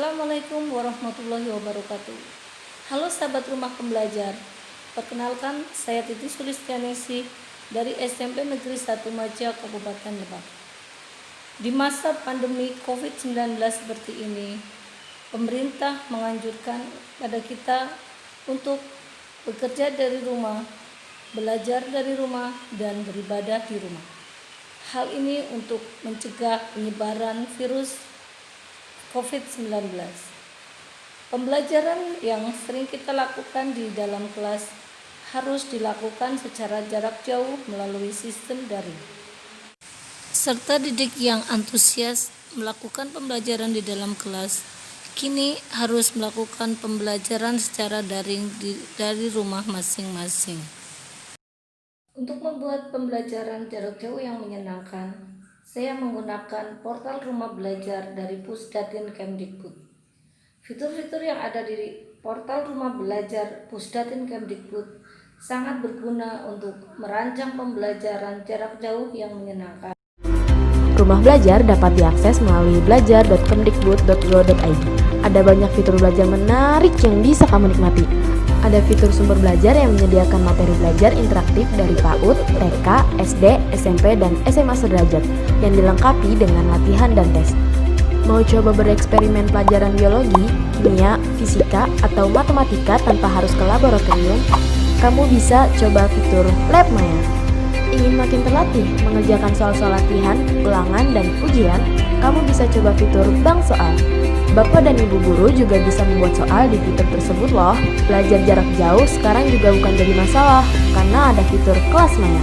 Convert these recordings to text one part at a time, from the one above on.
Assalamualaikum warahmatullahi wabarakatuh. Halo sahabat rumah pembelajar. Perkenalkan, saya Titi Sulistianingsih dari SMP Negeri 1 Maja, Kabupaten Lebak. Di masa pandemi COVID-19 seperti ini, pemerintah menganjurkan pada kita untuk bekerja dari rumah, belajar dari rumah, dan beribadah di rumah. Hal ini untuk mencegah penyebaran virus COVID-19. Pembelajaran yang sering kita lakukan di dalam kelas harus dilakukan secara jarak jauh melalui sistem daring. Serta didik yang antusias melakukan pembelajaran di dalam kelas, kini harus melakukan pembelajaran secara daring dari rumah masing-masing. Untuk membuat pembelajaran jarak jauh yang menyenangkan, saya menggunakan portal rumah belajar dari Pusdatin Kemdikbud. Fitur-fitur yang ada di portal rumah belajar Pusdatin Kemdikbud sangat berguna untuk merancang pembelajaran jarak jauh yang menyenangkan. Rumah belajar dapat diakses melalui belajar.kemdikbud.go.id. Ada banyak fitur belajar menarik yang bisa kamu nikmati. Ada fitur sumber belajar yang menyediakan materi belajar interaktif dari PAUD, TK, SD, SMP, dan SMA sederajat yang dilengkapi dengan latihan dan tes. Mau coba bereksperimen pelajaran biologi, kimia, fisika, atau matematika tanpa harus ke laboratorium? Kamu bisa coba fitur Lab Maya. Ingin makin terlatih mengerjakan soal-soal latihan, ulangan, dan ujian? Kamu bisa coba fitur Bank Soal. Bapak dan Ibu guru juga bisa membuat soal di fitur tersebut loh. Belajar jarak jauh sekarang juga bukan jadi masalah karena ada fitur Kelas Maya.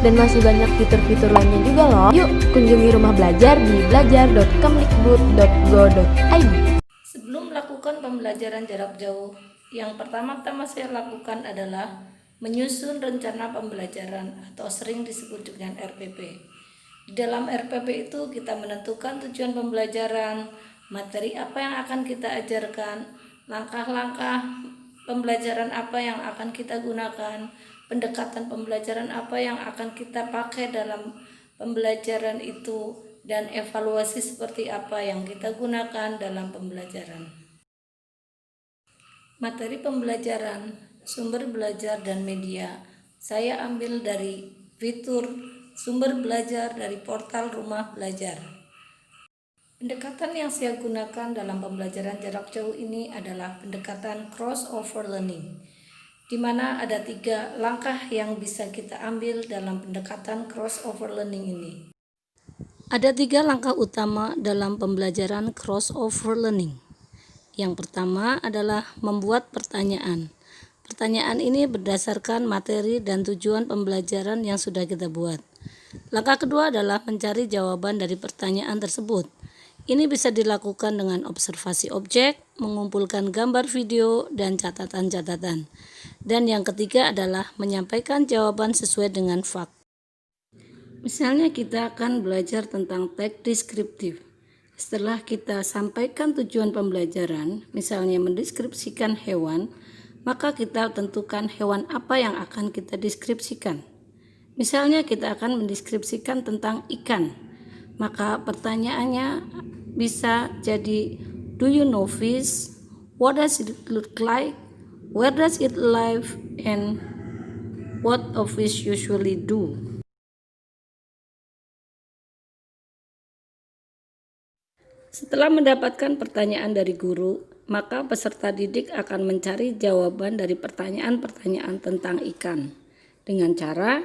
Dan masih banyak fitur-fitur lainnya juga loh. Yuk, kunjungi rumah belajar di belajar.kemdikbud.go.id. Sebelum melakukan pembelajaran jarak jauh, yang pertama-tama saya lakukan adalah menyusun rencana pembelajaran atau sering disebut dengan RPP. Di dalam RPP itu kita menentukan tujuan pembelajaran, materi apa yang akan kita ajarkan, langkah-langkah pembelajaran apa yang akan kita gunakan, pendekatan pembelajaran apa yang akan kita pakai dalam pembelajaran itu, dan evaluasi seperti apa yang kita gunakan dalam pembelajaran. Materi pembelajaran, sumber belajar dan media, saya ambil dari fitur sumber belajar dari portal rumah belajar. Pendekatan yang saya gunakan dalam pembelajaran jarak jauh ini adalah pendekatan crossover learning, di mana ada 3 langkah yang bisa kita ambil dalam pendekatan crossover learning ini. Ada 3 langkah utama dalam pembelajaran crossover learning. Yang pertama adalah membuat pertanyaan. Pertanyaan ini berdasarkan materi dan tujuan pembelajaran yang sudah kita buat. Langkah kedua adalah mencari jawaban dari pertanyaan tersebut. Ini bisa dilakukan dengan observasi objek, mengumpulkan gambar video, dan catatan-catatan. Dan yang ketiga adalah menyampaikan jawaban sesuai dengan fakta. Misalnya kita akan belajar tentang teks deskriptif. Setelah kita sampaikan tujuan pembelajaran, misalnya mendeskripsikan hewan, maka kita tentukan hewan apa yang akan kita deskripsikan. Misalnya kita akan mendeskripsikan tentang ikan, maka pertanyaannya bisa jadi, do you know fish? What does it look like? Where does it live? And what a fish usually do? Setelah mendapatkan pertanyaan dari guru, maka peserta didik akan mencari jawaban dari pertanyaan-pertanyaan tentang ikan. Dengan cara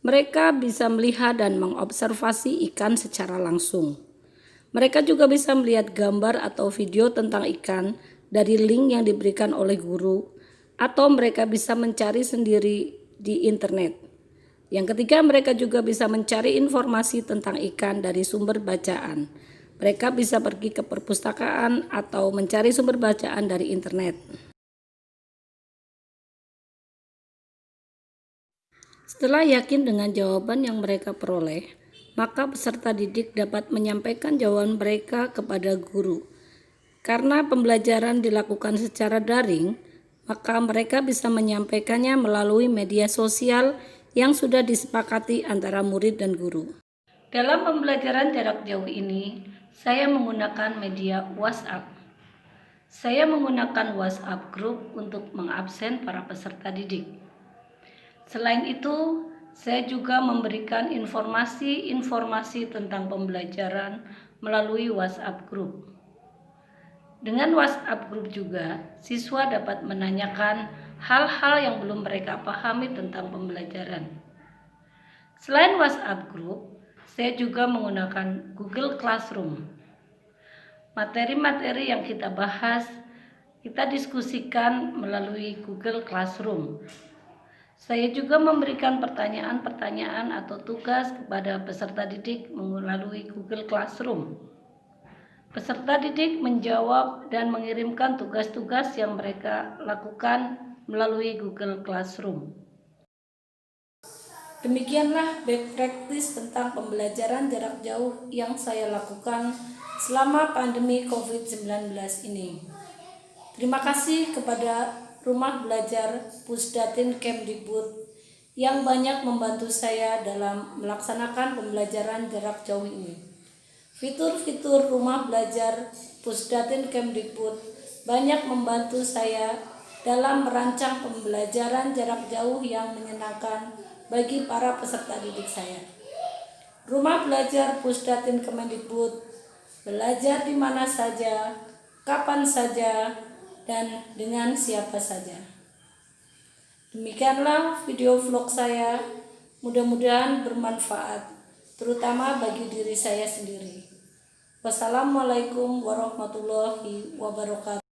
mereka bisa melihat dan mengobservasi ikan secara langsung. Mereka juga bisa melihat gambar atau video tentang ikan dari link yang diberikan oleh guru, atau mereka bisa mencari sendiri di internet. Yang ketiga, mereka juga bisa mencari informasi tentang ikan dari sumber bacaan. Mereka bisa pergi ke perpustakaan atau mencari sumber bacaan dari internet. Setelah yakin dengan jawaban yang mereka peroleh, maka peserta didik dapat menyampaikan jawaban mereka kepada guru. Karena pembelajaran dilakukan secara daring, maka mereka bisa menyampaikannya melalui media sosial yang sudah disepakati antara murid dan guru. Dalam pembelajaran jarak jauh ini, saya menggunakan media WhatsApp. Saya menggunakan WhatsApp Group untuk mengabsen para peserta didik. Selain itu, saya juga memberikan informasi tentang pembelajaran melalui WhatsApp Group. Dengan WhatsApp Group juga, siswa dapat menanyakan hal-hal yang belum mereka pahami tentang pembelajaran. Selain WhatsApp Group, saya juga menggunakan Google Classroom. Materi-materi yang kita bahas, kita diskusikan melalui Google Classroom. Saya juga memberikan pertanyaan-pertanyaan atau tugas kepada peserta didik melalui Google Classroom. Peserta didik menjawab dan mengirimkan tugas-tugas yang mereka lakukan melalui Google Classroom. Demikianlah best practice tentang pembelajaran jarak jauh yang saya lakukan selama pandemi COVID-19 ini. Terima kasih kepada Rumah Belajar Pusdatin Kemdikbud yang banyak membantu saya dalam melaksanakan pembelajaran jarak jauh ini. Fitur-fitur Rumah Belajar Pusdatin Kemdikbud banyak membantu saya dalam merancang pembelajaran jarak jauh yang menyenangkan bagi para peserta didik saya. Rumah Belajar Pusdatin Kemdikbud belajar di mana saja, kapan saja, dan dengan siapa saja. Demikianlah video vlog saya, mudah-mudahan bermanfaat, terutama bagi diri saya sendiri. Wassalamualaikum warahmatullahi wabarakatuh.